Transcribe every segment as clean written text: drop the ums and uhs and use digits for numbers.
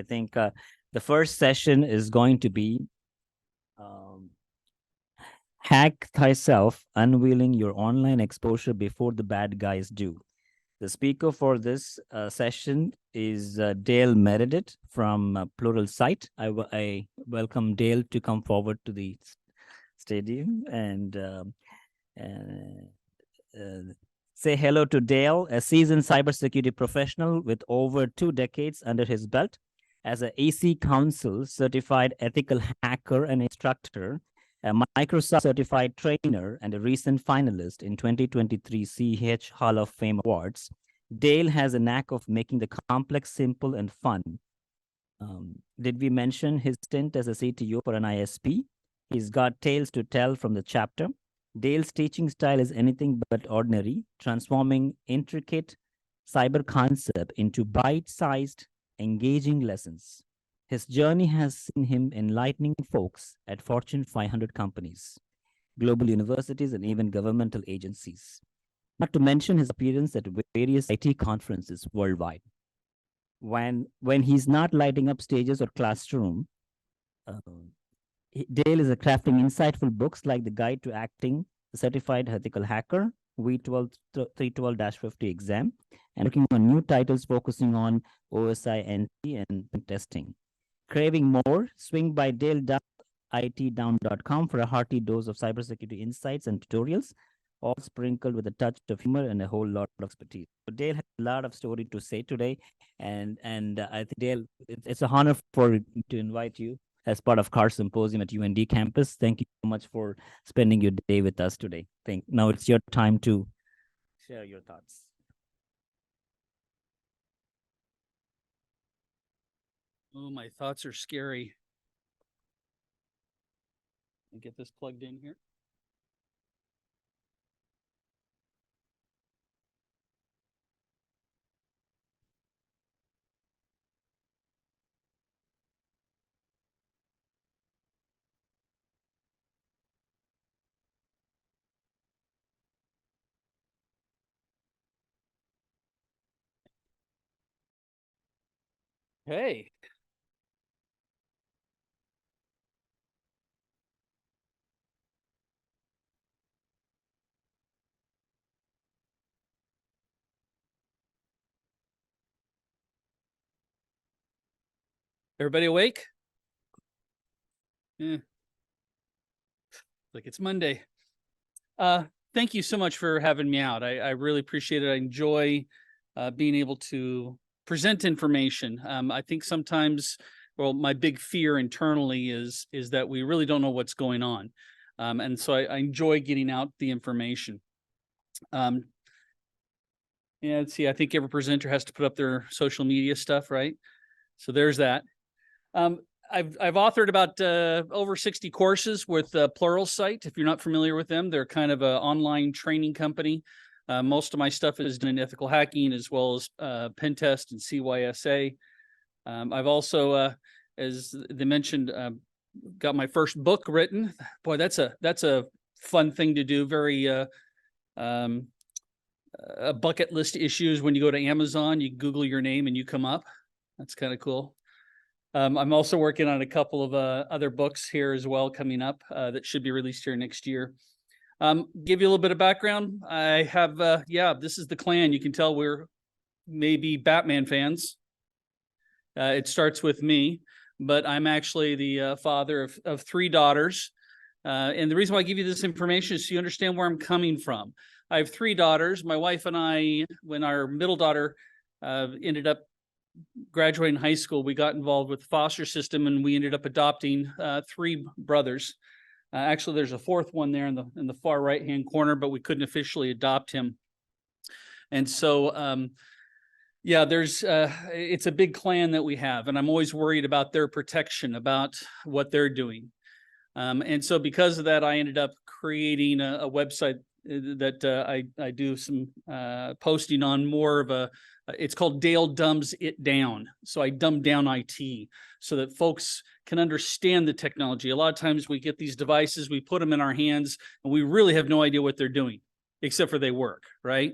I think the first session is going to be Hack Thyself, Unveiling Your Online Exposure Before the Bad Guys Do. The speaker for this session is Dale Meredith from Plural Site. I welcome Dale to come forward to the stadium and say hello to Dale, a seasoned cybersecurity professional with over 2 decades under his belt as an AC Council certified ethical hacker and instructor, a Microsoft certified trainer, and a recent finalist in 2023 CEH Hall of Fame Awards. Dale has a knack of making the complex simple and fun. Did we mention his stint as a CTO for an ISP? He's got tales to tell from the chapter. Dale's teaching style is anything but ordinary, transforming intricate cyber concept into bite-sized, engaging lessons. His journey has seen him enlightening folks at Fortune 500 companies, global universities, and even governmental agencies. Not to mention his appearance at various IT conferences worldwide. When he's not lighting up stages or classroom, Dale is crafting insightful books like The Guide to Acting, The Certified Ethical Hacker, V12 312-50 exam, and working on new titles focusing on OSINT and pentesting. Craving more? Swing by dale.itdown.com for a hearty dose of cybersecurity insights and tutorials, all sprinkled with a touch of humor and a whole lot of expertise. So Dale has a lot of story to say today, and I think Dale, it's an honor to invite you as part of CAR Symposium at UND campus. Thank you so much for spending your day with us today. Now it's your time to share your thoughts. Oh, my thoughts are scary. Let me get this plugged in here. Hey. Everybody awake? Yeah. Like it's Monday. Thank you so much for having me out. I really appreciate it. I enjoy being able to present information. I think sometimes, well, my big fear internally is that we really don't know what's going on. And so I enjoy getting out the information. Yeah, let's see, I think every presenter has to put up their social media stuff, right? So there's that. I've authored about over 60 courses with Plural Site. If you're not familiar with them, they're kind of an online training company. Most of my stuff is done in ethical hacking as well as pentest and CYSA. I've also, as they mentioned, got my first book written. Boy, that's a fun thing to do. Very a bucket list issues. When you go to Amazon, you Google your name and you come up. That's kind of cool. I'm also working on a couple of other books here as well coming up that should be released here next year. Give you a little bit of background. I have, this is the clan. You can tell we're maybe Batman fans. It starts with me, but I'm actually the father of 3 daughters. And the reason why I give you this information is so you understand where I'm coming from. I have 3 daughters. My wife and I, when our middle daughter ended up graduating high school, we got involved with the foster system and we ended up adopting 3 brothers. Actually, there's a 4th one there in the far right-hand corner, but we couldn't officially adopt him. And so, it's a big clan that we have, and I'm always worried about their protection, about what they're doing. And so because of that, I ended up creating a website that I do some posting on more of a, it's called Dale Dumbs It Down. So I dumb down IT so that folks can understand the technology. A lot of times we get these devices, we put them in our hands, and we really have no idea what they're doing, except for they work, right?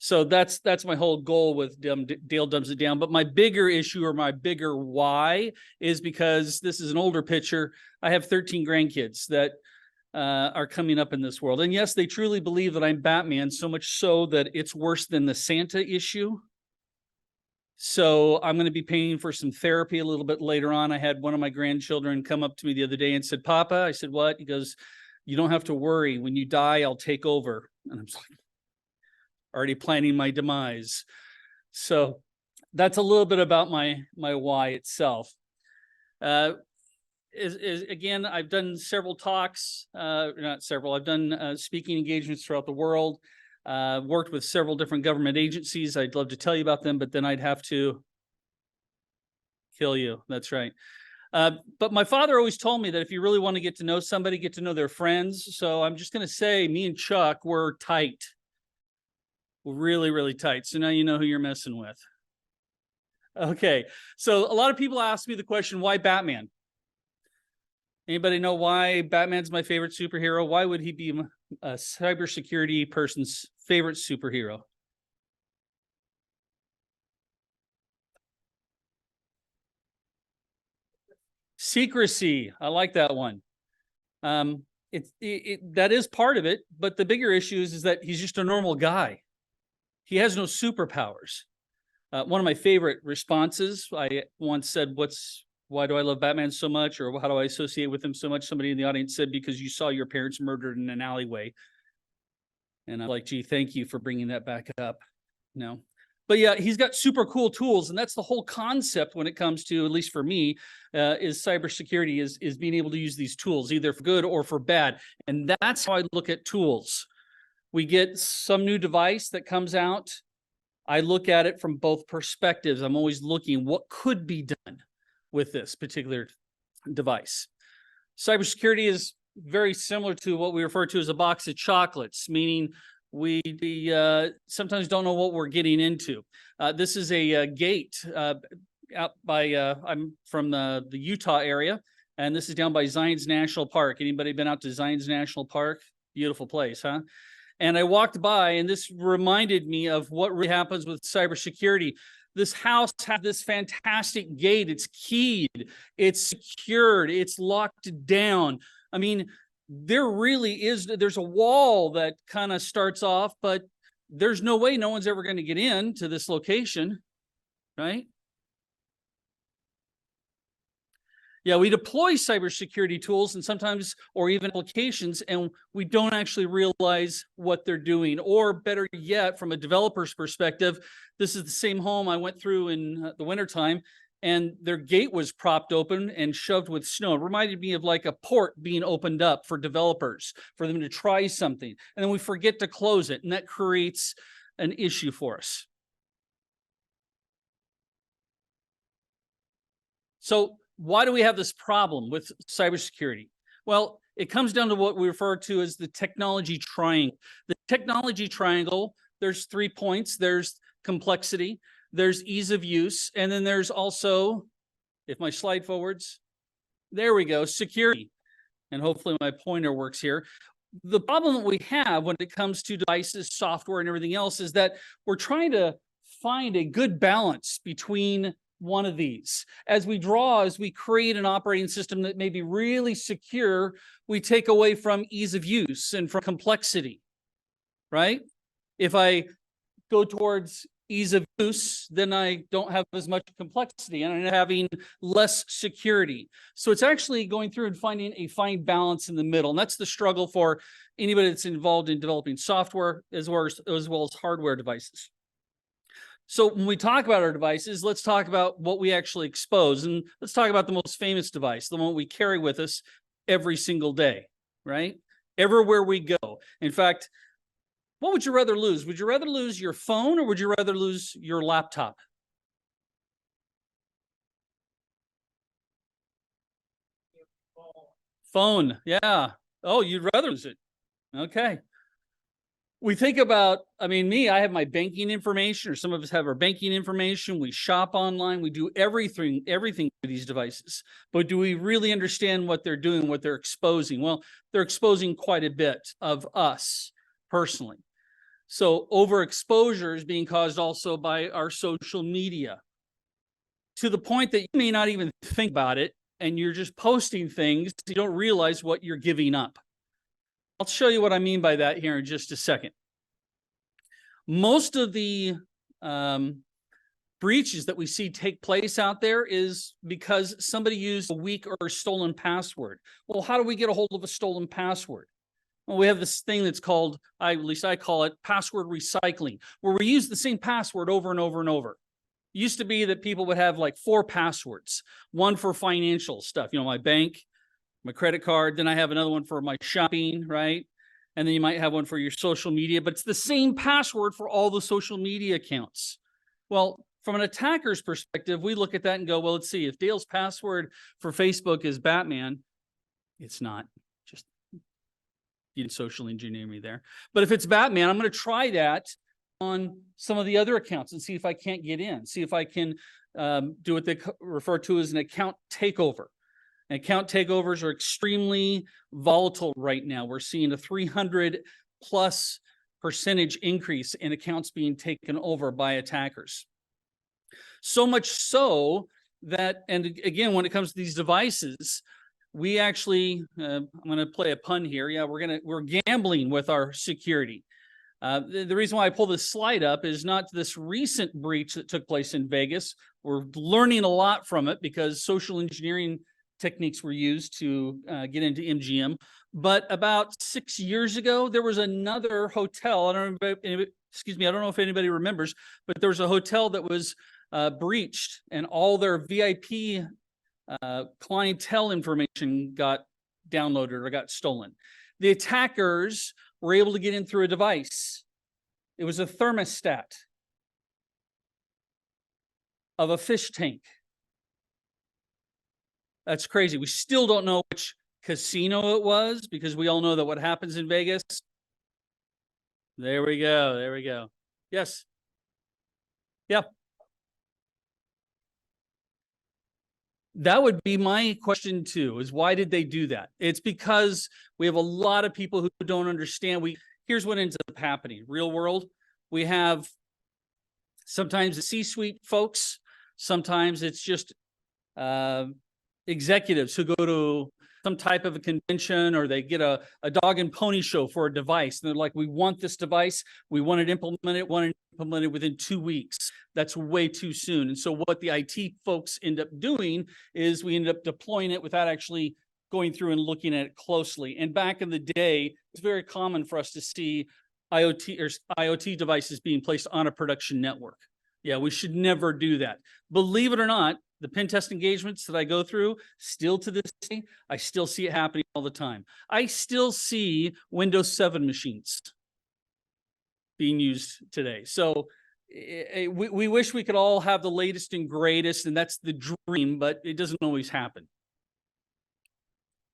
So that's my whole goal with Dale Dumbs It Down. But my bigger issue, or my bigger why, is because this is an older picture. I have 13 grandkids that are coming up in this world. And yes, they truly believe that I'm Batman, so much so that it's worse than the Santa issue. So I'm going to be paying for some therapy a little bit later on. I had one of my grandchildren come up to me the other day and said, "Papa," I said, "What?" He goes, "You don't have to worry. When you die, I'll take over." And I'm like, already planning my demise. So that's a little bit about my why itself. Again, I've done several talks, not several, I've done speaking engagements throughout the world, worked with several different government agencies. I'd love to tell you about them, but then I'd have to kill you. That's right. But my father always told me that if you really want to get to know somebody, get to know their friends. So I'm just going to say me and Chuck were tight. We're really, really tight. So now you know who you're messing with. Okay. So a lot of people ask me the question, why Batman? Anybody know why Batman's my favorite superhero? Why would he be a cybersecurity person's favorite superhero? Secrecy. I like that one. That is part of it, but the bigger issue is that he's just a normal guy. He has no superpowers. One of my favorite responses, I once said, why do I love Batman so much? Or how do I associate with him so much? Somebody in the audience said, because you saw your parents murdered in an alleyway. And I'm like, gee, thank you for bringing that back up. No. But yeah, he's got super cool tools. And that's the whole concept when it comes to, at least for me, is cybersecurity, is being able to use these tools, either for good or for bad. And that's how I look at tools. We get some new device that comes out. I look at it from both perspectives. I'm always looking what could be done with this particular device. Cybersecurity is very similar to what we refer to as a box of chocolates, meaning we sometimes don't know what we're getting into. This is a gate out by, I'm from the Utah area, and this is down by Zion's National Park. Anybody been out to Zion's National Park? Beautiful place, huh? And I walked by, and this reminded me of what really happens with cybersecurity. This house has this fantastic gate. It's keyed, it's secured, it's locked down. I mean, there's a wall that kind of starts off, but there's no way no one's ever going to get into this location, right? Yeah, we deploy cybersecurity tools and sometimes, or even applications, and we don't actually realize what they're doing. Or better yet, from a developer's perspective, this is the same home I went through in the wintertime, and their gate was propped open and shoved with snow. It reminded me of like a port being opened up for developers, for them to try something. And then we forget to close it, and that creates an issue for us. So why do we have this problem with cybersecurity? Well, it comes down to what we refer to as the technology triangle. The technology triangle, there's 3 points. There's complexity, there's ease of use, and then there's also, if my slide forwards, there we go, security. And hopefully my pointer works here. The problem that we have when it comes to devices, software, and everything else is that we're trying to find a good balance between one of these. As we create an operating system that may be really secure, we take away from ease of use and from complexity, right? If I go towards ease of use, then I don't have as much complexity and I'm having less security. So it's actually going through and finding a fine balance in the middle. And that's the struggle for anybody that's involved in developing software as well as hardware devices. So when we talk about our devices, let's talk about what we actually expose. And let's talk about the most famous device, the one we carry with us every single day, right? Everywhere we go. In fact, what would you rather lose? Would you rather lose your phone or would you rather lose your laptop? Phone, yeah. Oh, you'd rather lose it. Okay. We think about, I have my banking information, or some of us have our banking information. We shop online. We do everything with these devices. But do we really understand what they're doing, what they're exposing? Well, they're exposing quite a bit of us personally. So overexposure is being caused also by our social media, to the point that you may not even think about it, and you're just posting things. You don't realize what you're giving up. I'll show you what I mean by that here in just a second. Most of the breaches that we see take place out there is because somebody used a weak or stolen password. Well, how do we get a hold of a stolen password? Well, we have this thing that's called, at least I call it, password recycling, where we use the same password over and over and over. It used to be that people would have like 4 passwords, one for financial stuff, you know, my bank, my credit card, then I have another one for my shopping, right? And then you might have one for your social media, but it's the same password for all the social media accounts. Well, from an attacker's perspective, we look at that and go, well, let's see, if Dale's password for Facebook is Batman, it's not. Just, you didn't social engineer me there. But if it's Batman, I'm going to try that on some of the other accounts and see if I can't get in, see if I can do what they refer to as an account takeover. And account takeovers are extremely volatile right now. We're seeing a 300+% increase in accounts being taken over by attackers. So much so that, and again, when it comes to these devices, we actually, I'm going to play a pun here. Yeah, we're gambling with our security. The reason why I pull this slide up is not this recent breach that took place in Vegas. We're learning a lot from it because social engineering techniques were used to get into MGM. But about 6 years ago, there was another hotel. I don't know if anybody remembers, but there was a hotel that was breached, and all their VIP clientele information got downloaded or got stolen. The attackers were able to get in through a device. It was a thermostat of a fish tank. That's crazy. We still don't know which casino it was, because we all know that what happens in Vegas. There we go. There we go. Yes. Yeah. That would be my question too, is why did they do that? It's because we have a lot of people who don't understand. Here's what ends up happening. Real world, we have sometimes the C-suite folks, sometimes it's just executives who go to some type of a convention, or they get a dog and pony show for a device. And they're like, we want this device. We want it implemented within 2 weeks. That's way too soon. And so what the IT folks end up doing is we end up deploying it without actually going through and looking at it closely. And back in the day, it's very common for us to see IoT devices being placed on a production network. Yeah, we should never do that. Believe it or not, the pen test engagements that I go through, still to this day, I still see it happening all the time. I still see Windows 7 machines being used today. So we wish we could all have the latest and greatest, and that's the dream, but it doesn't always happen.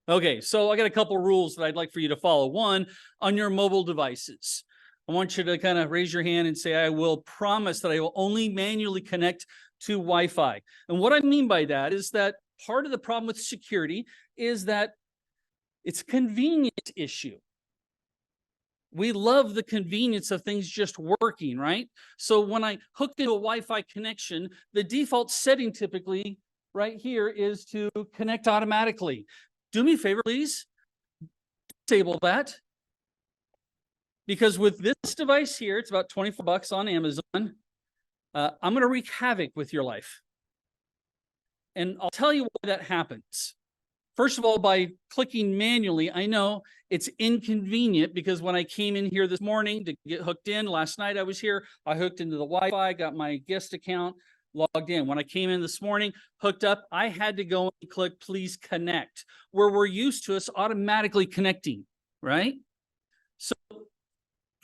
Okay, so I got a couple rules that I'd like for you to follow. One, on your mobile devices, I want you to kind of raise your hand and say, I will promise that I will only manually connect to Wi-Fi. And what I mean by that is that part of the problem with security is that it's a convenience issue. We love the convenience of things just working, right? So when I hook into a Wi-Fi connection, the default setting typically right here is to connect automatically. Do me a favor, please. Disable that. Because with this device here, it's about $24 on Amazon. I'm going to wreak havoc with your life. And I'll tell you why that happens. First of all, by clicking manually, I know it's inconvenient, because when I came in here this morning to get hooked in, last night I was here, I hooked into the Wi-Fi, got my guest account, logged in. When I came in this morning, hooked up, I had to go and click please connect, where we're used to us automatically connecting, right? So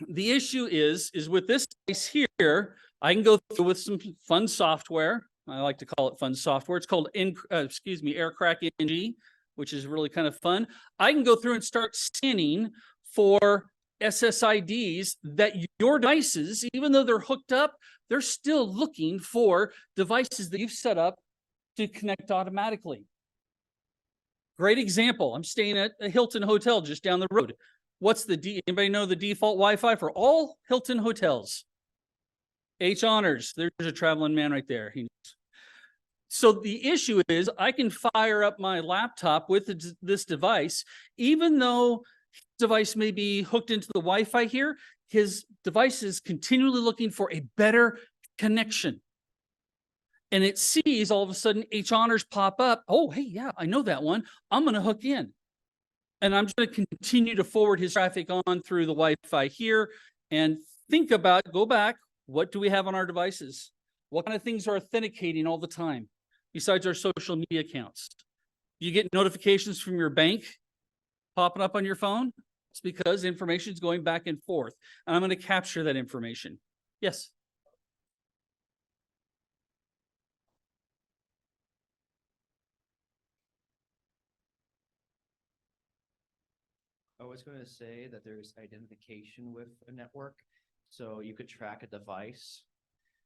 the issue is with this device here, I can go through with some fun software. I like to call it fun software. It's called Aircrack NG, which is really kind of fun. I can go through and start scanning for SSIDs that your devices, even though they're hooked up, they're still looking for devices that you've set up to connect automatically. Great example. I'm staying at a Hilton hotel just down the road. What's anybody know the default Wi-Fi for all Hilton hotels? H honors. There's a traveling man right there. So the issue is I can fire up my laptop with this device, even though his device may be hooked into the Wi-Fi here, his device is continually looking for a better connection. And it sees all of a sudden H honors pop up. Oh, hey, yeah, I know that one. I'm going to hook in. And I'm just going to continue to forward his traffic on through the Wi-Fi here. And think about, go back, what do we have on our devices? What kind of things are authenticating all the time besides our social media accounts? You get notifications from your bank popping up on your phone? It's because information is going back and forth. And I'm going to capture that information. Yes? I was going to say that there's identification with a network. So you could track a device.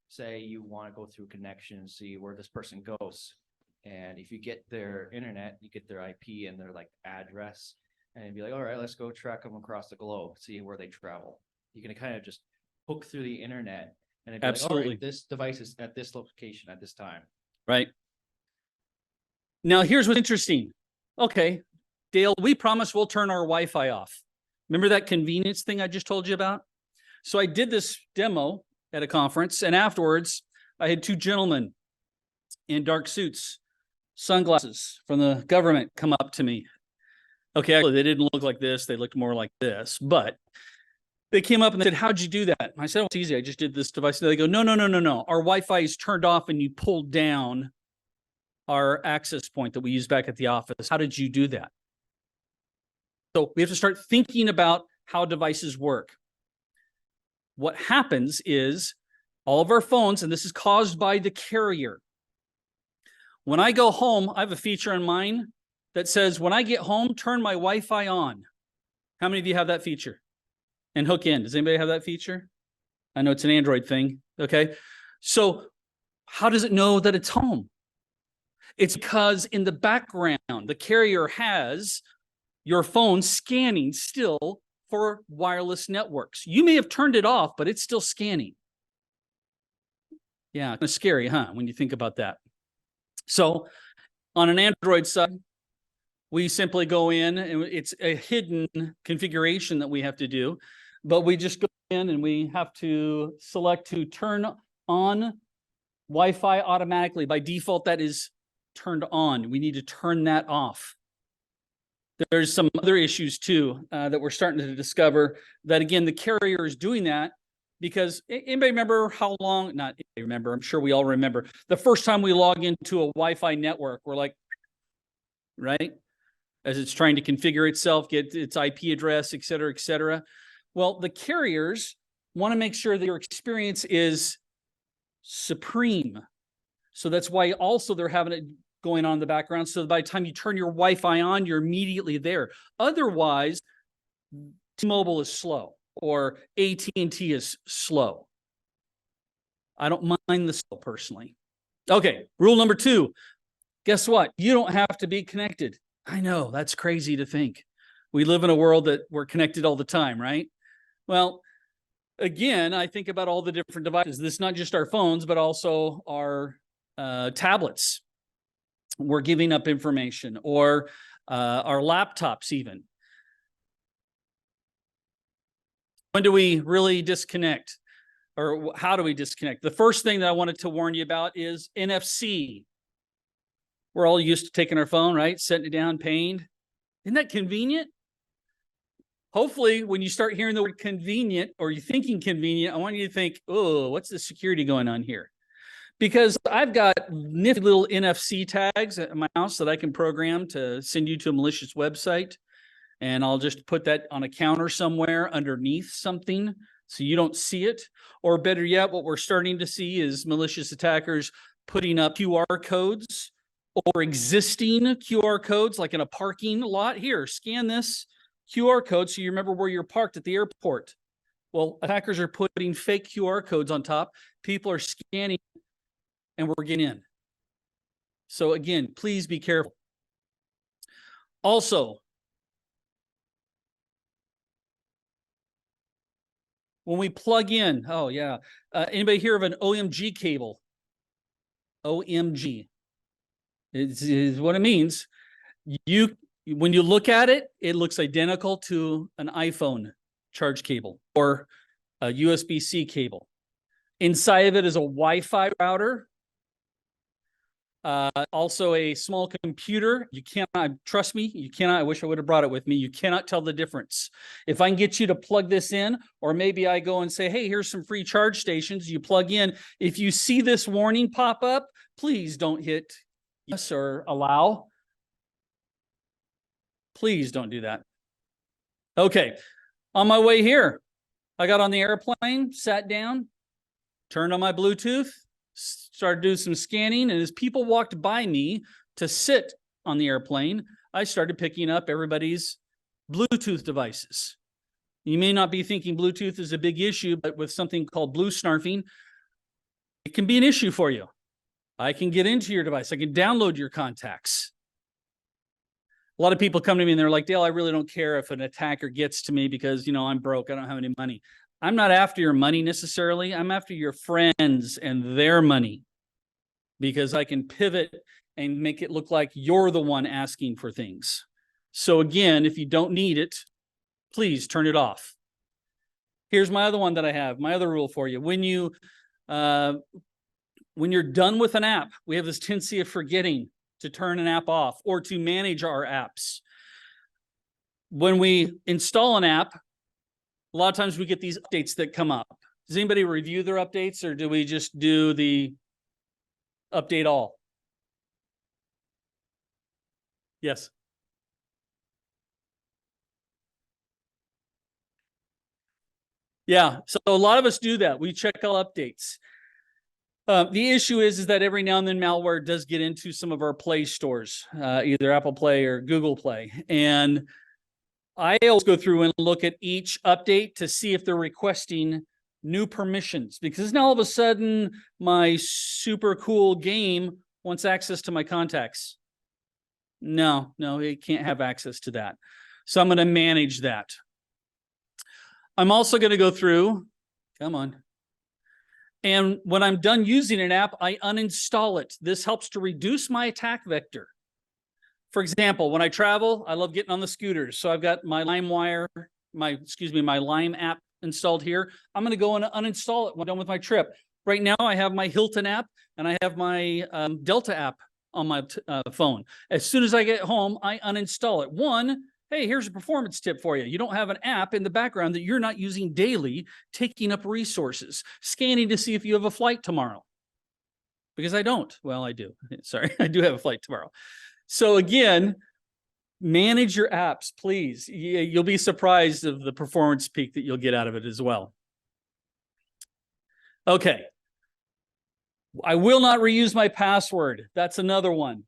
Say you want to go through connection and see where this person goes. And if you get their internet, you get their IP and their like address, and be like, all right, let's go track them across the globe, see where they travel. You can kind of just hook through the internet and it'd be Absolutely. like, all right, this device is at this location at this time. Right. Now, here's what's interesting. Okay, Dale, we promise we'll turn our Wi-Fi off. Remember that convenience thing I just told you about? So I did this demo at a conference, and afterwards, I had two gentlemen in dark suits, sunglasses from the government come up to me. Okay, actually, they didn't look like this. They looked more like this, but they came up and they said, how'd you do that? And I said, oh, it's easy. I just did this device. And they go, no. Our Wi-Fi is turned off and you pulled down our access point that we used back at the office. How did you do that? So we have to start thinking about how devices work. What happens is all of our phones, and this is caused by the carrier. When I go home, I have a feature on mine that says, when I get home, turn my Wi-Fi on. How many of you have that feature? And hook in. Does anybody have that feature? I know it's an Android thing. Okay. So how does it know that it's home? It's because in the background, the carrier has your phone scanning still for wireless networks. You may have turned it off, but it's still scanning. Yeah, kind of scary, huh? When you think about that. So on an Android side, we simply go in and it's a hidden configuration that we have to do, but we just go in and we have to select to turn on Wi-Fi automatically. By default, that is turned on. We need to turn that off. There's some other issues too that we're starting to discover that, again, the carrier is doing that because anybody remember how long, not anybody remember, I'm sure we all remember, the first time we log into a Wi-Fi network, we're like, right? As it's trying to configure itself, get its IP address, et cetera, et cetera. Well, the carriers want to make sure that your experience is supreme. So that's why also they're having it going on in the background. So by the time you turn your Wi-Fi on, you're immediately there. Otherwise, T-Mobile is slow or AT&T is slow. I don't mind the slow personally. Okay, rule number 2. Guess what? You don't have to be connected. I know, that's crazy to think. We live in a world that we're connected all the time, right? Well, again, I think about all the different devices. This is not just our phones, but also our tablets. We're giving up information, or our laptops even. When do we really disconnect? Or how do we disconnect? The first thing that I wanted to warn you about is NFC. We're all used to taking our phone, right? Setting it down, paying. Isn't that convenient? Hopefully, when you start hearing the word convenient or you're thinking convenient, I want you to think, oh, what's the security going on here? Because I've got nifty little NFC tags at my house that I can program to send you to a malicious website. And I'll just put that on a counter somewhere underneath something so you don't see it. Or better yet, what we're starting to see is malicious attackers putting up QR codes or existing QR codes, like in a parking lot. Here, scan this QR code so you remember where you're parked at the airport. Well, attackers are putting fake QR codes on top. People are scanning and we're getting in. So again, please be careful. Also, when we plug in, oh yeah. Anybody hear of an OMG cable? OMG is what it means. When you look at it, it looks identical to an iPhone charge cable or a USB-C cable. Inside of it is a Wi-Fi router. Also a small computer. You cannot, trust me, you cannot, I wish I would have brought it with me. You cannot tell the difference. If I can get you to plug this in, or maybe I go and say, hey, here's some free charge stations, you plug in. If you see this warning pop up, please don't hit yes or allow. Please don't do that. Okay, on my way here, I got on the airplane, sat down, turned on my Bluetooth, started doing some scanning, and as people walked by me to sit on the airplane, I started picking up everybody's Bluetooth devices. You may not be thinking Bluetooth is a big issue, but with something called blue snarfing, it can be an issue for you. I can get into your device. I can download your contacts. A lot of people come to me and they're like, Dale, I really don't care if an attacker gets to me because, you know, I'm broke. I don't have any money. I'm not after your money necessarily. I'm after your friends and their money because I can pivot and make it look like you're the one asking for things. So again, if you don't need it, please turn it off. Here's my other one that I have, my other rule for you. When you're done with an app, we have this tendency of forgetting to turn an app off or to manage our apps. When we install an app, a lot of times we get these updates that come up. Does anybody review their updates or do we just do the update all? Yes. Yeah, so a lot of us do that. We check all updates. The issue is that every now and then malware does get into some of our Play stores, either Apple Play or Google Play. And I always go through and look at each update to see if they're requesting new permissions, because now all of a sudden my super cool game wants access to my contacts. No, it can't have access to that. So I'm going to manage that. I'm also going to go through, come on. And when I'm done using an app, I uninstall it. This helps to reduce my attack vector. For example, when I travel, I love getting on the scooters. So I've got my LimeWire, my Lime app installed here. I'm going to go and uninstall it when I'm done with my trip. Right now, I have my Hilton app and I have my Delta app on my phone. As soon as I get home, I uninstall it. One, hey, here's a performance tip for you. You don't have an app in the background that you're not using daily, taking up resources, scanning to see if you have a flight tomorrow. Because I don't. Well, I do. Sorry, I do have a flight tomorrow. So again, manage your apps, please. You'll be surprised of the performance peak that you'll get out of it as well. Okay. I will not reuse my password. That's another one.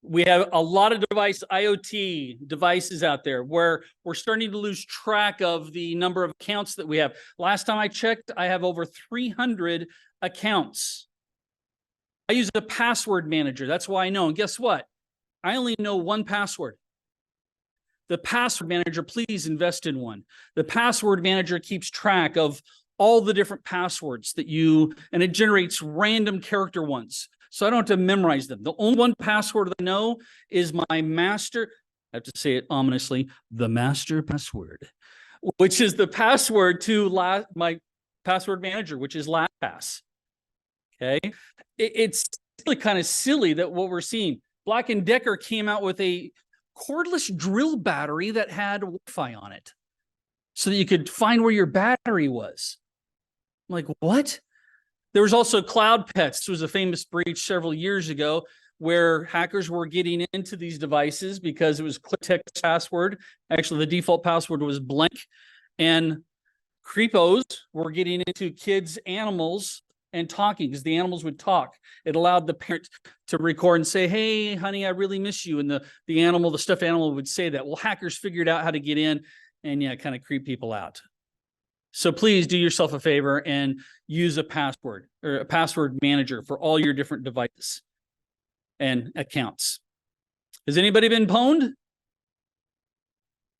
We have a lot of IoT devices out there where we're starting to lose track of the number of accounts that we have. Last time I checked, I have over 300 accounts. I use a password manager. That's why I know. And guess what? I only know one password. The password manager, please invest in one. The password manager keeps track of all the different passwords that and it generates random character ones. So I don't have to memorize them. The only one password that I know is my master, I have to say it ominously, the master password, which is the password to my password manager, which is LastPass. Okay. It's really kind of silly that what we're seeing. Black & Decker came out with a cordless drill battery that had Wi-Fi on it so that you could find where your battery was. I'm like, what? There was also Cloud Pets. This was a famous breach several years ago where hackers were getting into these devices because it was text password. Actually, the default password was blank. And creepos were getting into kids' animals and talking because the animals would talk. It allowed the parent to record and say, hey, honey, I really miss you. And the stuffed animal would say that. Well, hackers figured out how to get in and kind of creep people out. So please do yourself a favor and use a password or a password manager for all your different devices and accounts. Has anybody been pwned?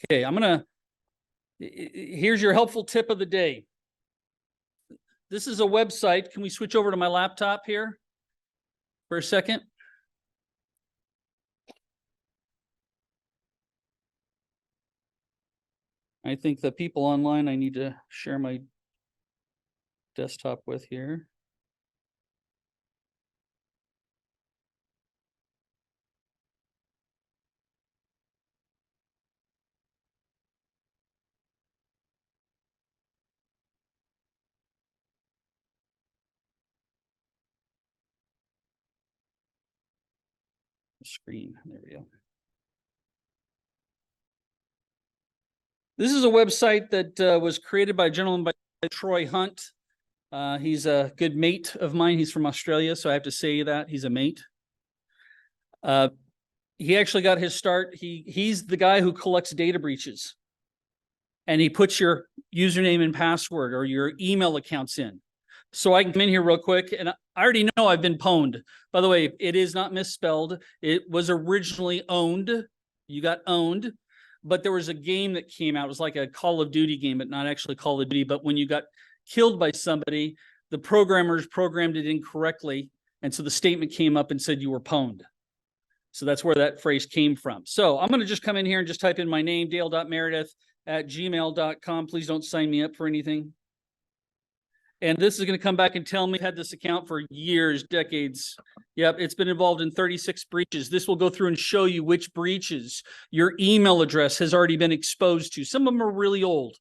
Okay, here's your helpful tip of the day. This is a website. Can we switch over to my laptop here for a second? I think the people online I need to share my desktop with here. Screen, there we go. This is a website that was created by a gentleman by Troy Hunt. He's a good mate of mine. He's from Australia, so I have to say that he's a mate. He actually got his start. He's the guy who collects data breaches, and he puts your username and password or your email accounts in. So I can come in here real quick, and I already know I've been pwned. By the way, it is not misspelled. It was originally owned. You got owned. But there was a game that came out. It was like a Call of Duty game, but not actually Call of Duty. But when you got killed by somebody, the programmers programmed it incorrectly. And so the statement came up and said you were pwned. So that's where that phrase came from. So I'm going to just come in here and just type in my name, dale.meredith@gmail.com. Please don't sign me up for anything. And this is going to come back and tell me I've had this account for years, decades. Yep, it's been involved in 36 breaches. This will go through and show you which breaches your email address has already been exposed to. Some of them are really old.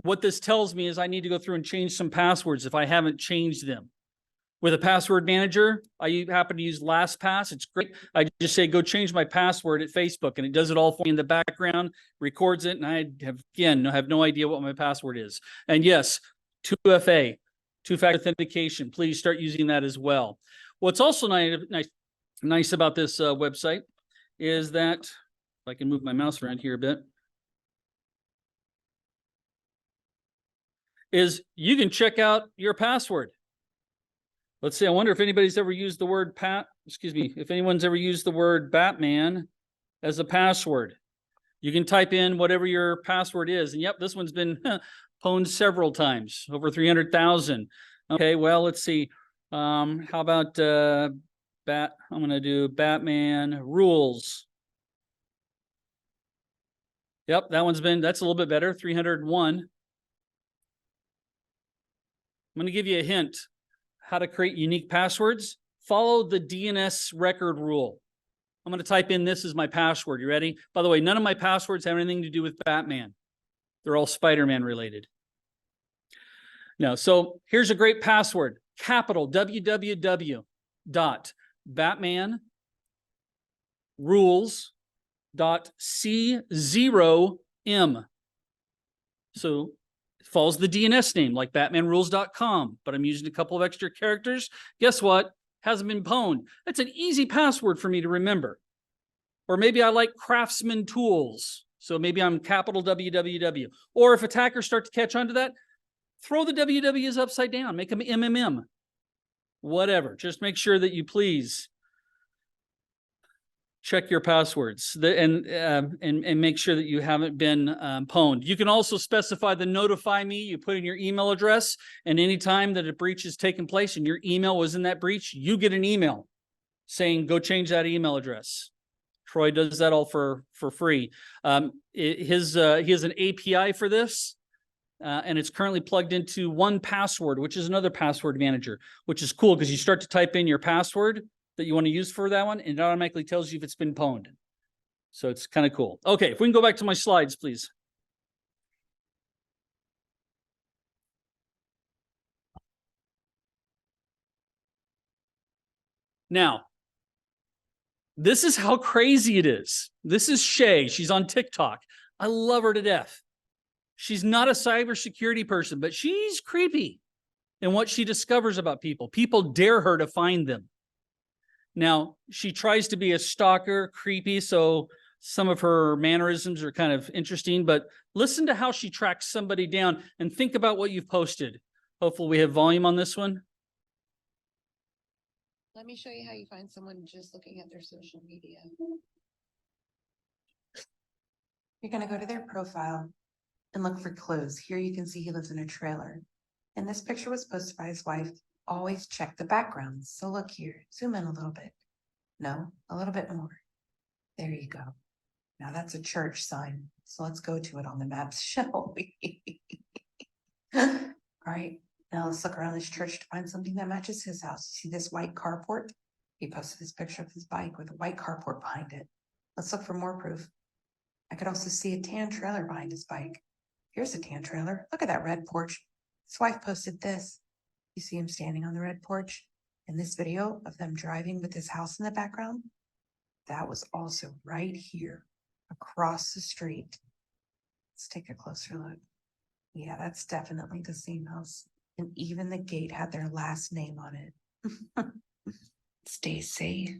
What this tells me is I need to go through and change some passwords if I haven't changed them. With a password manager, I happen to use LastPass. It's great. I just say, go change my password at Facebook, and it does it all for me in the background, records it, and I have, again, have no idea what my password is. And yes, 2FA, two-factor authentication. Please start using that as well. What's also nice about this website is that, if I can move my mouse around here a bit, is you can check out your password. Let's see, I wonder if anybody's ever used the word if anyone's ever used the word Batman as a password. You can type in whatever your password is. And yep, this one's been pwned several times, over 300,000. Okay, well, let's see. How about I'm going to do Batman rules. Yep, that's a little bit better, 301. I'm going to give you a hint. How to create unique passwords. Follow the DNS record rule. I'm going to type in this as my password. You ready? By the way, none of my passwords have anything to do with Batman. They're all Spider-Man related. No, so here's a great password. Capital www.batmanrules.c0m. So follows the DNS name like batmanrules.com, but I'm using a couple of extra characters. Guess what? Hasn't been pwned. That's an easy password for me to remember. Or maybe I like Craftsman Tools. So maybe I'm capital www. Or if attackers start to catch on to that, throw the wwws upside down, make them MMM. Whatever. Just make sure that you please check your passwords and make sure that you haven't been pwned. You can also specify the notify me. You put in your email address, and anytime that a breach has taken place and your email was in that breach, you get an email saying, go change that email address. Troy does that all for free. He has an API for this, and it's currently plugged into 1Password, which is another password manager, which is cool because you start to type in your password that you want to use for that one, and it automatically tells you if it's been pwned. So it's kind of cool. Okay, if we can go back to my slides, please. Now, this is how crazy it is. This is Shay. She's on TikTok. I love her to death. She's not a cybersecurity person, but she's creepy in what she discovers about people. People dare her to find them. Now, she tries to be a stalker, creepy, so some of her mannerisms are kind of interesting, but listen to how she tracks somebody down and think about what you've posted. Hopefully we have volume on this one. Let me show you how you find someone just looking at their social media. You're gonna go to their profile and look for clues. Here you can see he lives in a trailer. And this picture was posted by his wife. Always check the backgrounds. So look here, zoom in a little bit. No, a little bit more. There you go. Now that's a church sign. So let's go to it on the maps, shall we? All right, now let's look around this church to find something that matches his house. See this white carport? He posted this picture of his bike with a white carport behind it. Let's look for more proof. I could also see a tan trailer behind his bike. Here's a tan trailer. Look at that red porch. His wife posted this. You see him standing on the red porch. And this video of them driving with his house in the background, that was also right here across the street. Let's take a closer look. Yeah, that's definitely the same house. And even the gate had their last name on it. Stay safe.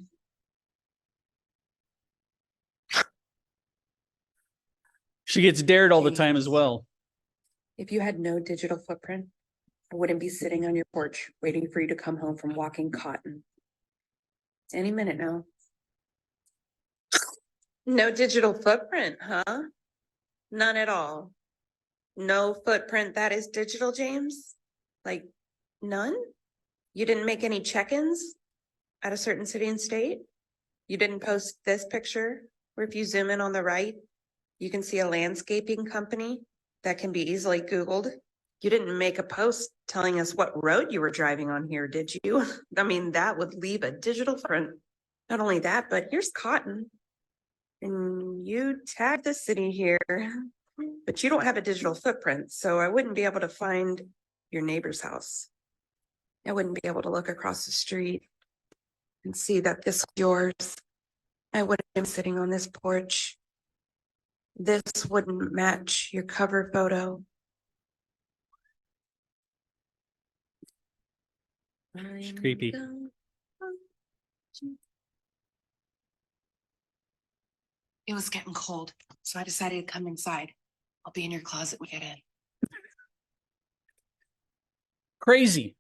She gets dared all the time as well. If you had no digital footprint, I wouldn't be sitting on your porch waiting for you to come home from walking cotton. Any minute now. No digital footprint, huh? None at all. No footprint that is digital, James? Like none? You didn't make any check-ins at a certain city and state? You didn't post this picture where if you zoom in on the right, you can see a landscaping company that can be easily Googled. You didn't make a post telling us what road you were driving on here, did you? I mean, that would leave a digital footprint. Not only that, but here's cotton. And you tagged the city here, but you don't have a digital footprint. So I wouldn't be able to find your neighbor's house. I wouldn't be able to look across the street and see that this is yours. I wouldn't be sitting on this porch. This wouldn't match your cover photo. It's creepy. It was getting cold, so I decided to come inside. I'll be in your closet when we get in. Crazy.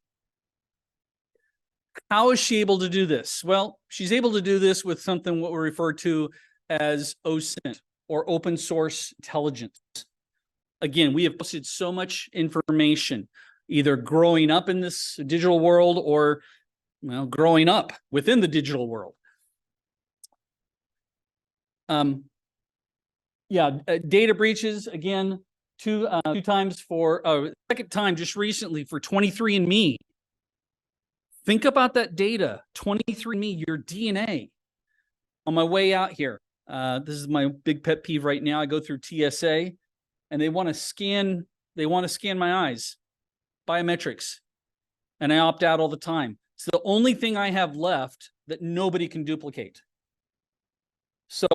How is she able to do this? Well, she's able to do this with something what we refer to as OSINT, or open source intelligence. Again, we have posted so much information, either growing up in this digital world or, well, growing up within the digital world. Data breaches, again, two times for, second time just recently for 23andMe. Think about that data, 23andMe, your DNA. On my way out here, this is my big pet peeve right now. I go through TSA and they want to scan my eyes, biometrics, and I opt out all the time. It's the only thing I have left that nobody can duplicate. So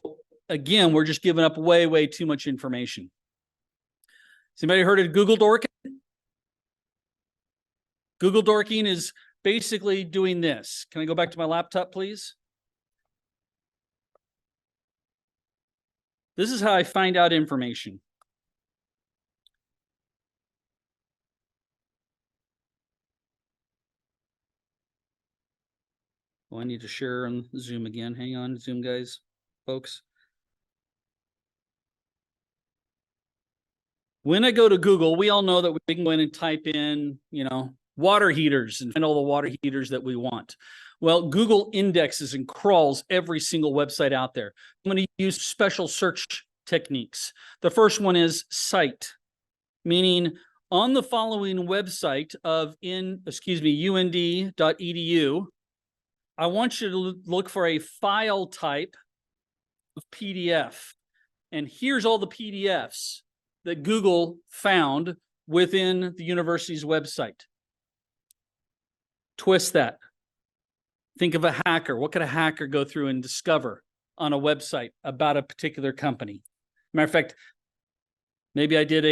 again, we're just giving up way, way too much information. Has anybody heard of Google dorking? Google dorking is basically doing this. Can I go back to my laptop, please? This is how I find out information. Oh, I need to share on Zoom again. Hang on, Zoom guys, folks. When I go to Google, we all know that we can go in and type in, water heaters and find all the water heaters that we want. Well, Google indexes and crawls every single website out there. I'm going to use special search techniques. The first one is cite, meaning on the following website of und.edu, I want you to look for a file type of PDF. And here's all the PDFs that Google found within the university's website. Twist that. Think of a hacker. What could a hacker go through and discover on a website about a particular company? Matter of fact, maybe I did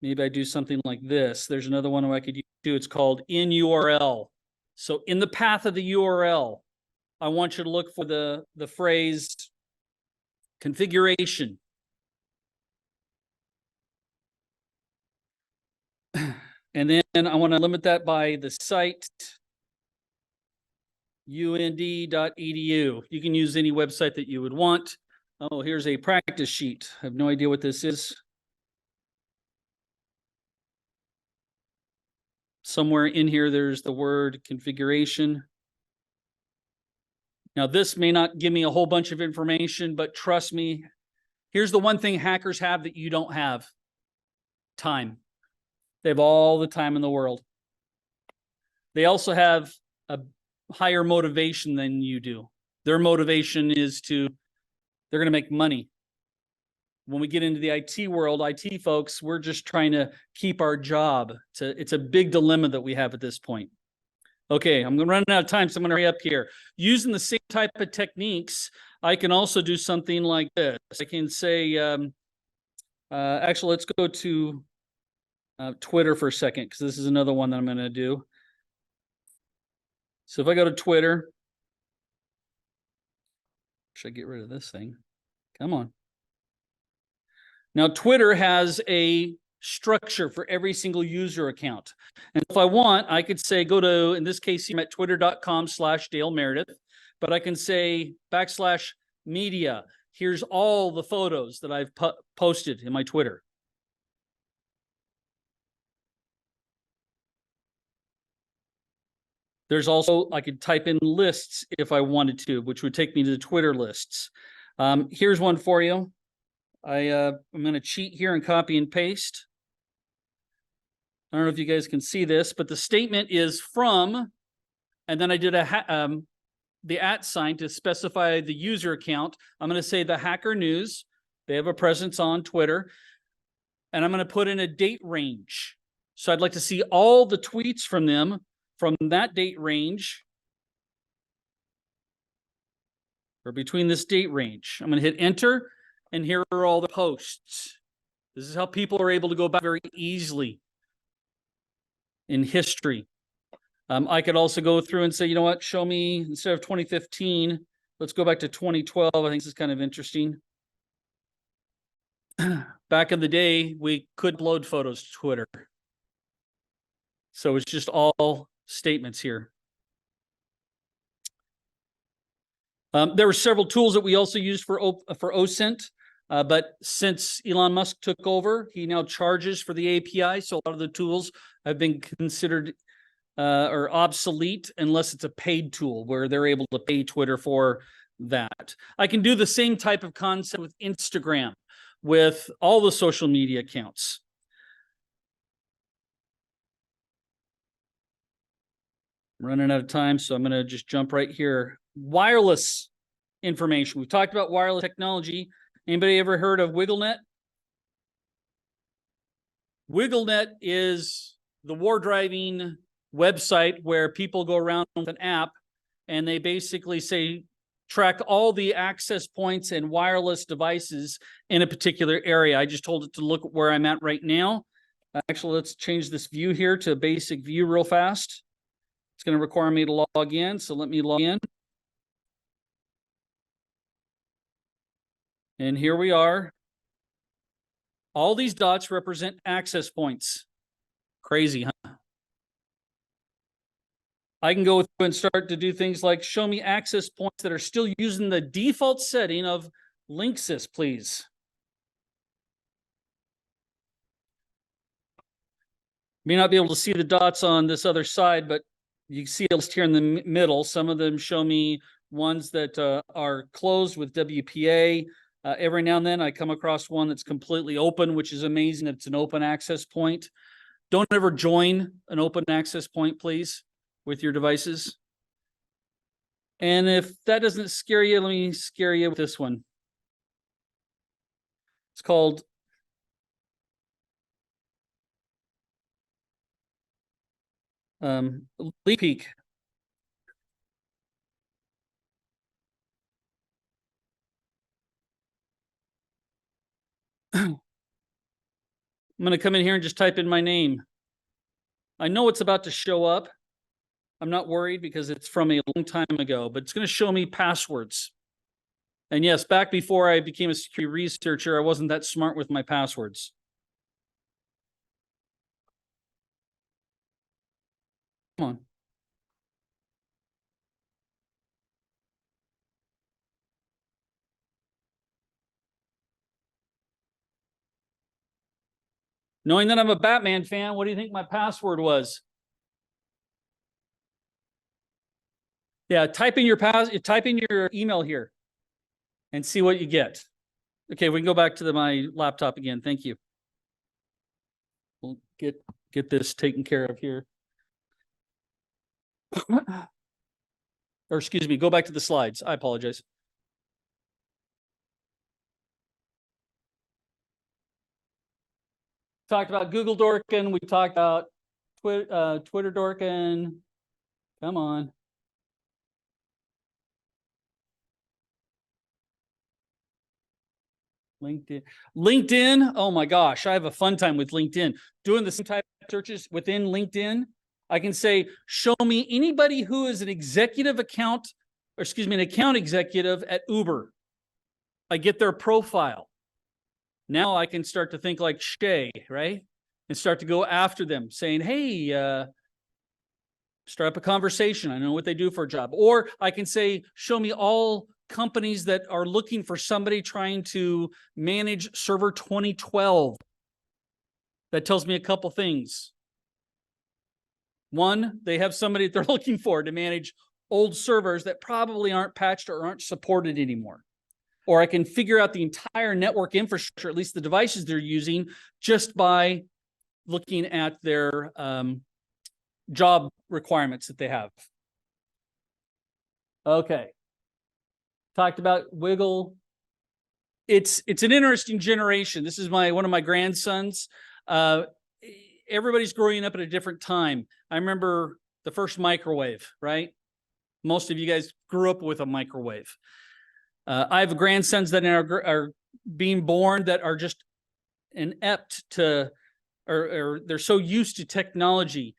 maybe I do something like this. There's another one I could do. It's called in URL. So in the path of the URL, I want you to look for the phrase configuration. And then I want to limit that by the site und.edu. You can use any website that you would want. Oh, here's a practice sheet. I have no idea what this is. Somewhere in here, there's the word configuration. Now, this may not give me a whole bunch of information, but trust me, here's the one thing hackers have that you don't have: time. They have all the time in the world. They also have a higher motivation than you do. Their motivation is they're going to make money. When we get into the IT world, IT folks, we're just trying to keep our job. It's a big dilemma that we have at this point. Okay, I'm running out of time, so I'm going to hurry up here. Using the same type of techniques, I can also do something like this. I can say, actually, let's go to Twitter for a second, because this is another one that I'm going to do. So if I go to Twitter, should I get rid of this thing? Come on. Now, Twitter has a structure for every single user account. And if I want, I could say, go to, in this case, I'm at twitter.com/Dale Meredith, but I can say /media. Here's all the photos that I've posted in my Twitter. There's also, I could type in lists if I wanted to, which would take me to the Twitter lists. Here's one for you. I'm going to cheat here and copy and paste. I don't know if you guys can see this, but the statement is from, and then I did the @ sign to specify the user account. I'm going to say the Hacker News. They have a presence on Twitter. And I'm going to put in a date range. So I'd like to see all the tweets from them from that date range, or between this date range. I'm going to hit enter, and here are all the posts. This is how people are able to go back very easily in history. I could also go through and say, you know what, show me, instead of 2015, let's go back to 2012. I think this is kind of interesting. Back in the day, we could upload photos to Twitter. So it's just all statements here. There were several tools that we also used for OSINT, but since Elon Musk took over, he now charges for the API. So a lot of the tools have been considered or obsolete unless it's a paid tool where they're able to pay Twitter for that. I can do the same type of concept with Instagram, with all the social media accounts. I'm running out of time, so I'm going to just jump right here. Wireless information. We've talked about wireless technology. Anybody ever heard of WiggleNet? WiggleNet is the war driving website where people go around with an app and they basically say, track all the access points and wireless devices in a particular area. I just told it to look at where I'm at right now. Actually, let's change this view here to a basic view real fast. It's going to require me to log in, so let me log in. And here we are. All these dots represent access points. Crazy, huh? I can go through and start to do things like show me access points that are still using the default setting of Linksys, please. May not be able to see the dots on this other side, but you see a list here in the middle. Some of them show me ones that are closed with WPA. Every now and then I come across one that's completely open, which is amazing. It's an open access point. Don't ever join an open access point, please, with your devices. And if that doesn't scare you, let me scare you with this one. It's called Leak Peek. I'm going to come in here and just type in my name. I know it's about to show up. I'm not worried because it's from a long time ago, but it's going to show me passwords. And yes, back before I became a security researcher, I wasn't that smart with my passwords. Come on. Knowing that I'm a Batman fan, what do you think my password was? Yeah, type in your email here and see what you get. Okay, we can go back to my laptop again. Thank you. We'll get this taken care of here. Or excuse me, go back to the slides. I apologize. Talked about Google Dorking. We talked about Twitter Dorking. Come on. LinkedIn. Oh my gosh, I have a fun time with LinkedIn. Doing the same type of searches within LinkedIn. I can say, show me anybody who is an executive account, or excuse me, an account executive at Uber. I get their profile. Now I can start to think like Shay, right? And start to go after them saying, hey, start up a conversation. I know what they do for a job. Or I can say, show me all companies that are looking for somebody trying to manage server 2012. That tells me a couple things. One, they have somebody that they're looking for to manage old servers that probably aren't patched or aren't supported anymore. Or I can figure out the entire network infrastructure, at least the devices they're using, just by looking at their job requirements that they have. Okay. Talked about Wiggle. It's an interesting generation. This is one of my grandsons. Everybody's growing up at a different time. I remember the first microwave, right? Most of you guys grew up with a microwave. I have grandsons that are being born that are just inept to, or they're so used to technology.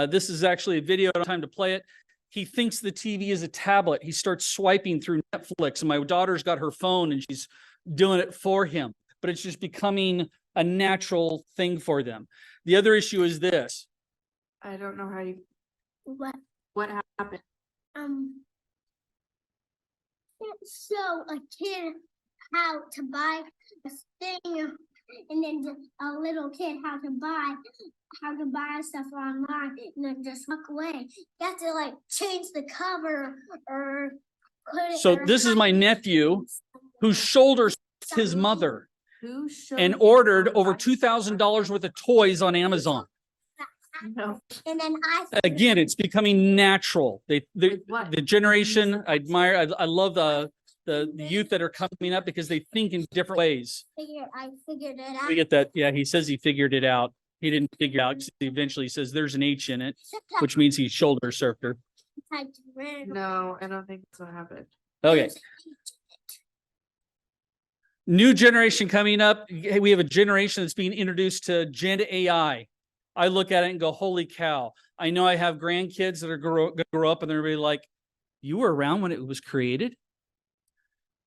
This is actually a video, I don't have time to play it. He thinks the TV is a tablet. He starts swiping through Netflix, and my daughter's got her phone and she's doing it for him, but it's just becoming a natural thing for them. The other issue is this. I don't know how you. What happened? So a kid how to buy a thing, and then a little kid how to buy stuff online, and then just walk away. You have to like change the cover or put it. So this is my nephew who shoulders his mother and ordered over $2,000 worth of toys on Amazon. No. And then Again, it's becoming natural. The generation I admire. I love the youth that are coming up because they think in different ways. I figured it out. We get that. Yeah, he says he figured it out. He didn't figure it out because he eventually says there's an H in it, which means he shoulder surfed her. No, I don't think that's what happened. Okay. New generation coming up. We have a generation that's being introduced to Gen AI. I look at it and go, holy cow. I know I have grandkids that are going to grow up and they're going to be like, you were around when it was created?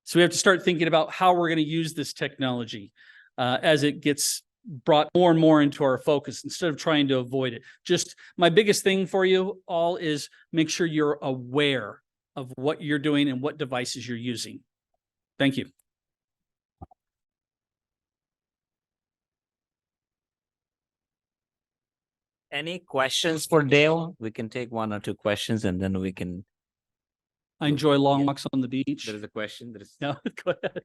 So we have to start thinking about how we're going to use this technology as it gets brought more and more into our focus instead of trying to avoid it. Just my biggest thing for you all is make sure you're aware of what you're doing and what devices you're using. Thank you. Any questions for Dale? We can take one or two questions and then we can. I enjoy long walks on the beach. There is a question. No, go ahead.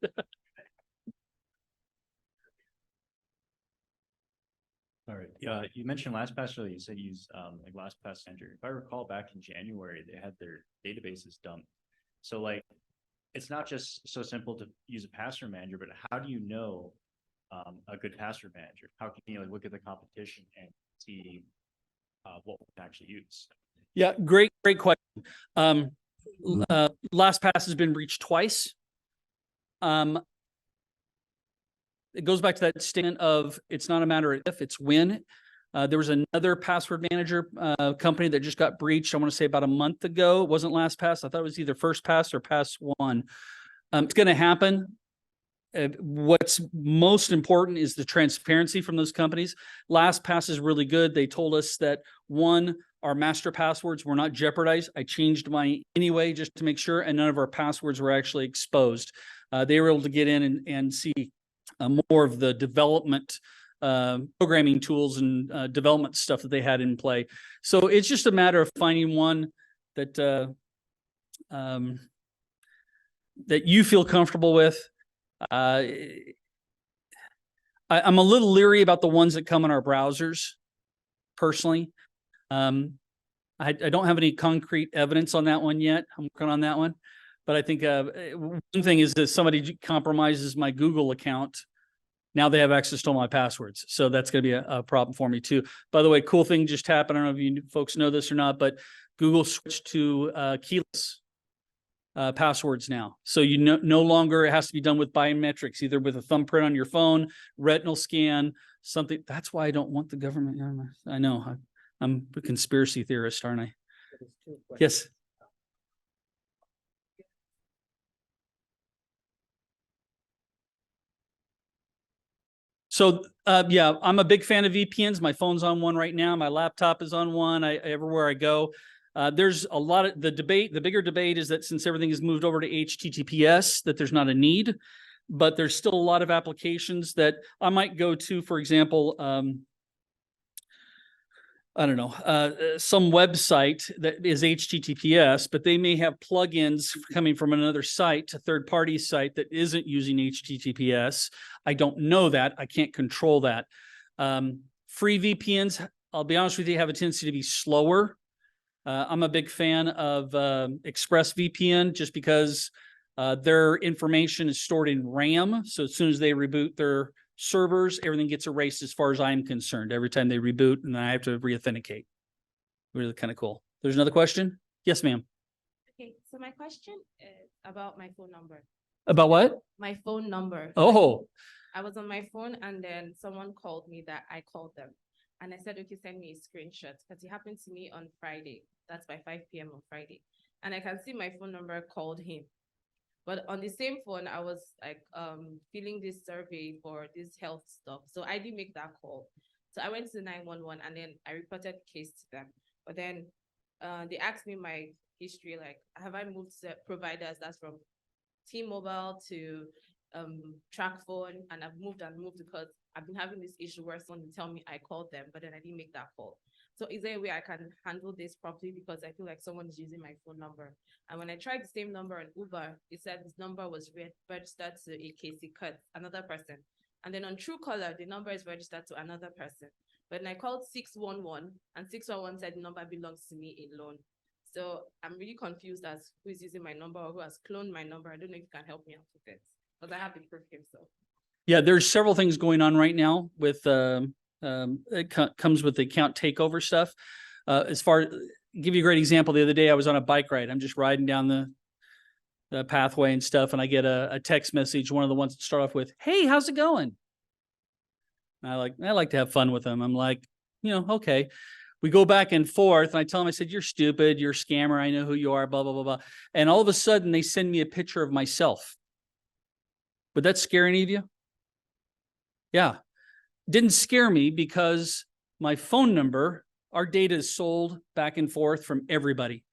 All right. Yeah, you mentioned LastPass earlier. You said you use like LastPass Center. If I recall, back in January, they had their databases dumped. So like, it's not just so simple to use a password manager, but how do you know a good password manager? How can you like look at the competition and see what we can actually use? Yeah, great question. LastPass has been breached twice. It goes back to that statement of it's not a matter of if, it's when. There was another password manager company that just got breached, I want to say about a month ago. It wasn't LastPass. I thought it was either FirstPass or Pass1. It's going to happen. What's most important is the transparency from those companies. LastPass is really good. They told us that one, our master passwords were not jeopardized. I changed mine anyway just to make sure, and none of our passwords were actually exposed. They were able to get in and see more of the development programming tools and development stuff that they had in play. So it's just a matter of finding one that that you feel comfortable with. I'm a little leery about the ones that come in our browsers, personally. I don't have any concrete evidence on that one yet. I'm working on that one. But I think one thing is that somebody compromises my Google account. Now they have access to all my passwords. So that's going to be a problem for me too. By the way, cool thing just happened. I don't know if you folks know this or not, but Google switched to keyless passwords now. So you no longer, it has to be done with biometrics, either with a thumbprint on your phone, retinal scan, something. That's why I don't want the government. I know. I'm a conspiracy theorist, aren't I? Yes. So yeah, I'm a big fan of VPNs. My phone's on one right now. My laptop is on one. Everywhere I go. There's a lot of the debate. The bigger debate is that since everything has moved over to HTTPS, that there's not a need, but there's still a lot of applications that I might go to. For example, I don't know, some website that is HTTPS, but they may have plugins coming from another site, a third-party site that isn't using HTTPS. I don't know that. I can't control that. Free VPNs, I'll be honest with you, have a tendency to be slower. I'm a big fan of ExpressVPN just because their information is stored in RAM. So as soon as they reboot their servers, everything gets erased as far as I'm concerned every time they reboot, and then I have to re-authenticate. Really kind of cool. There's another question? Yes, ma'am. Okay, so my question is about my phone number. About what? My phone number. Oh. I was on my phone and then someone called me that I called them. And I said, okay, send me a screenshot because it happened to me on Friday. That's by 5 p.m. on Friday. And I can see my phone number called him. But on the same phone, I was like filling this survey for this health stuff. So I didn't make that call. So I went to 911 and then I reported the case to them. But then they asked me my history, like, have I moved to providers? That's from T-Mobile to TrackPhone, and I've moved because I've been having this issue where someone will tell me I called them, but then I didn't make that call. So is there a way I can handle this properly? Because I feel like someone is using my phone number. And when I tried the same number on Uber, it said this number was registered to a Casey Cut, another person. And then on Truecaller, the number is registered to another person. But then I called 611, and 611 said the number belongs to me alone. So I'm really confused as who is using my number or who has cloned my number. I don't know if you can help me out with it, because I have the proof here. So Yeah, there's several things going on right now with it comes with the account takeover stuff. As far, give you a great example. The other day I was on a bike ride. I'm just riding down the pathway and stuff, and I get a text message. One of the ones that start off with, "Hey, how's it going?" And I like to have fun with them. I'm like, okay. We go back and forth, and I tell them, I said, "You're stupid. You're a scammer. I know who you are." Blah blah blah blah. And all of a sudden, they send me a picture of myself. Would that scare any of you? Yeah. Didn't scare me because my phone number, our data is sold back and forth from everybody.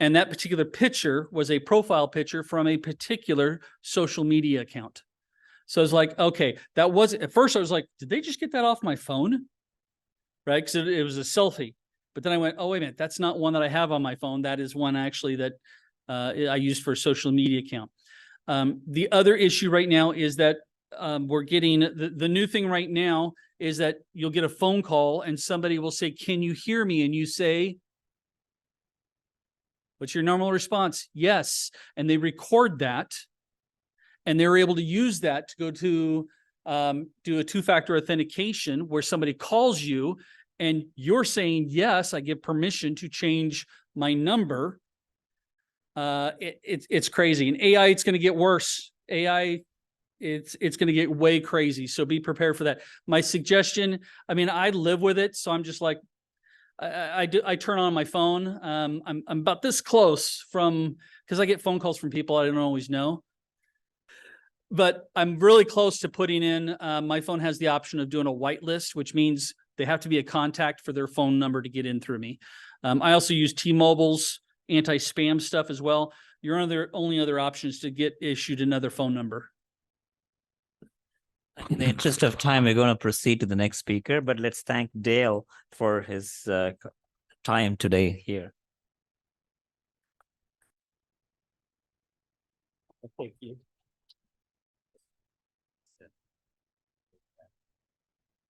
And that particular picture was a profile picture from a particular social media account. So I was like, okay, that wasn't, at first I was like, did they just get that off my phone? Right? Because it was a selfie. But then I went, oh, wait a minute, that's not one that I have on my phone. That is one actually that I used for a social media account. The other issue right now is that we're getting, the new thing right now is that you'll get a phone call and somebody will say, "Can you hear me?" And you say, what's your normal response? Yes. And they record that, and they're able to use that to go to do a two-factor authentication where somebody calls you and you're saying, "Yes, I give permission to change my number." It's crazy. And AI, it's going to get worse. AI, it's going to get way crazy. So be prepared for that. My suggestion, I mean, I live with it. So I'm just like, I turn on my phone. I'm about this close from, because I get phone calls from people I don't always know. But I'm really close to putting in, my phone has the option of doing a whitelist, which means they have to be a contact for their phone number to get in through me. I also use T-Mobile's anti-spam stuff as well. Your only other option is to get issued another phone number. In the interest of time, we're going to proceed to the next speaker, but let's thank Dale for his time today here. Thank you.